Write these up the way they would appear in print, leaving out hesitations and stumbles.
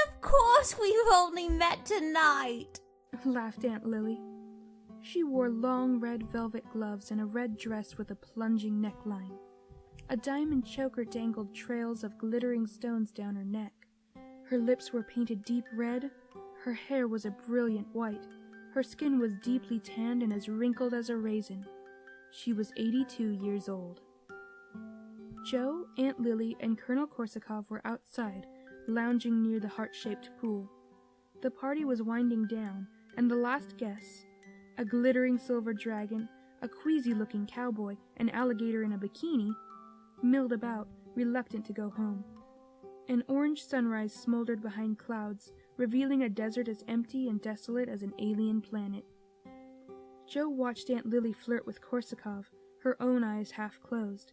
of course we've only met tonight, laughed Aunt Lily. She wore long red velvet gloves and a red dress with a plunging neckline. A diamond choker dangled trails of glittering stones down her neck. Her lips were painted deep red. Her hair was a brilliant white. Her skin was deeply tanned and as wrinkled as a raisin. She was 82 years old. Joe, Aunt Lily, and Colonel Korsakov were outside, lounging near the heart-shaped pool. The party was winding down, and the last guests, a glittering silver dragon, a queasy-looking cowboy, an alligator in a bikini, milled about, reluctant to go home. An orange sunrise smoldered behind clouds, revealing a desert as empty and desolate as an alien planet. Joe watched Aunt Lily flirt with Korsakov, her own eyes half closed.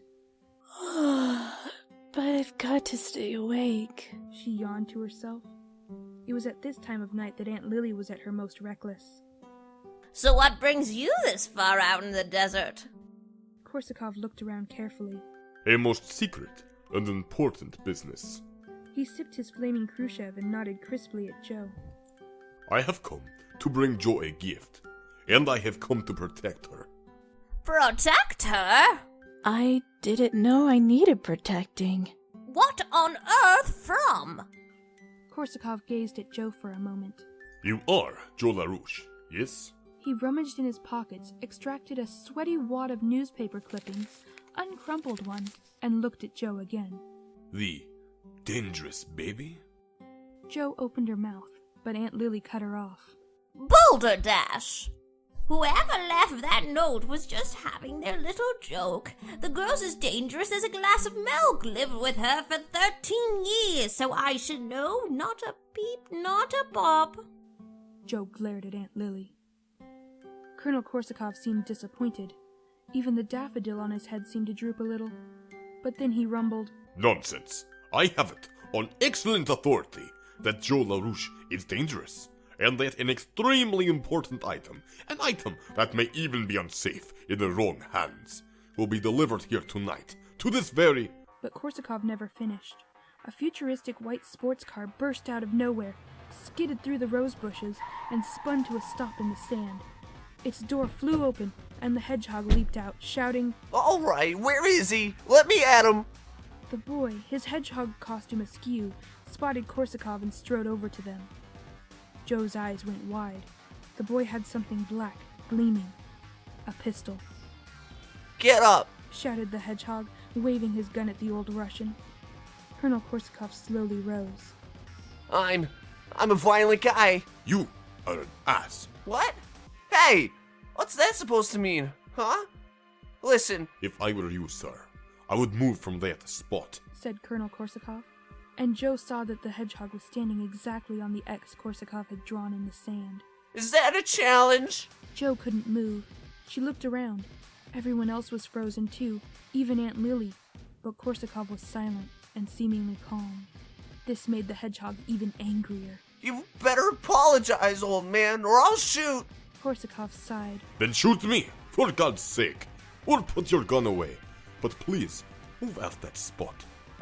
But I've got to stay awake, she yawned to herself. It was at this time of night that Aunt Lily was at her most reckless. So what brings you this far out in the desert? Korsakov looked around carefully. A most secret and important business. He sipped his flaming Khrushchev and nodded crisply at Joe. I have come to bring Jo a gift, and I have come to protect her. Protect her? I didn't know I needed protecting. What on earth from? Korsakov gazed at Joe for a moment. You are Jo Larouche, yes? He rummaged in his pockets, extracted a sweaty wad of newspaper clippings, uncrumpled one, and looked at Joe again. The dangerous baby? Joe opened her mouth, but Aunt Lily cut her off. Boulder Dash! Whoever left that note was just having their little joke. The girl's as dangerous as a glass of milk. Lived with her for 13 years, so I should know. Not a peep, not a pop. Joe glared at Aunt Lily. Colonel Korsakov seemed disappointed. Even the daffodil on his head seemed to droop a little. But then he rumbled, Nonsense. I have it on excellent authority that Jo Larouche is dangerous, and that an extremely important item, an item that may even be unsafe in the wrong hands, will be delivered here tonight, to this very... But Korsakov never finished. A futuristic white sports car burst out of nowhere, skidded through the rose bushes, and spun to a stop in the sand. Its door flew open, and the hedgehog leaped out, shouting, All right, where is he? Let me at him! The boy, his hedgehog costume askew, spotted Korsakov and strode over to them. Joe's eyes went wide. The boy had something black, gleaming. A pistol. Get up! Shouted the hedgehog, waving his gun at the old Russian. Colonel Korsakov slowly rose. I'm a violent guy. You are an ass. What? Hey! What's that supposed to mean? Huh? Listen. If I were you, sir, I would move from that spot, said Colonel Korsakov, and Joe saw that the hedgehog was standing exactly on the X Korsakov had drawn in the sand. Is that a challenge? Joe couldn't move. She looked around. Everyone else was frozen too, even Aunt Lily, but Korsakov was silent and seemingly calm. This made the hedgehog even angrier. You better apologize, old man, or I'll shoot! Korsakov sighed. Then shoot me, for God's sake, or put your gun away. But please, move out that spot.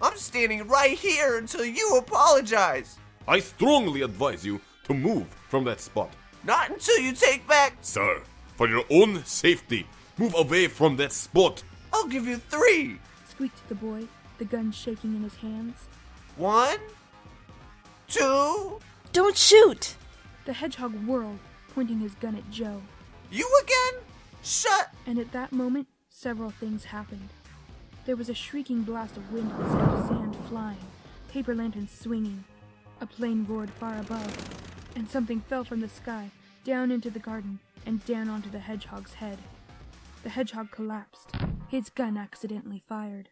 I'm standing right here until you apologize. I strongly advise you to move from that spot. Not until you take back... Sir, for your own safety, move away from that spot. I'll give you 3. Squeaked the boy, the gun shaking in his hands. 1, 2... Don't shoot! The hedgehog whirled, pointing his gun at Joe. You again? Shut... And at that moment, several things happened. There was a shrieking blast of wind that sent sand flying, paper lanterns swinging. A plane roared far above, and something fell from the sky, down into the garden, and down onto the hedgehog's head. The hedgehog collapsed. His gun accidentally fired.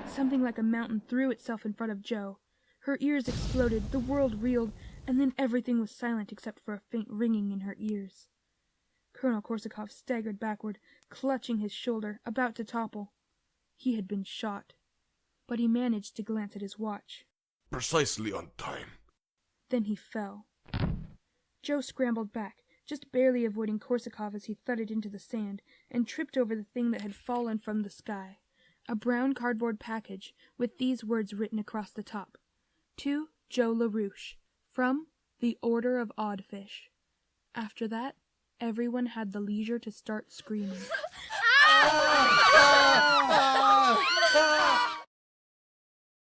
Something like a mountain threw itself in front of Joe. Her ears exploded, the world reeled, and then everything was silent except for a faint ringing in her ears. Colonel Korsakov staggered backward, clutching his shoulder, about to topple. He had been shot, but he managed to glance at his watch. Precisely on time. Then he fell. Joe scrambled back, just barely avoiding Korsakov as he thudded into the sand, and tripped over the thing that had fallen from the sky. A brown cardboard package with these words written across the top. To Joe Larouche, From the Order of Oddfish. After that, everyone had the leisure to start screaming.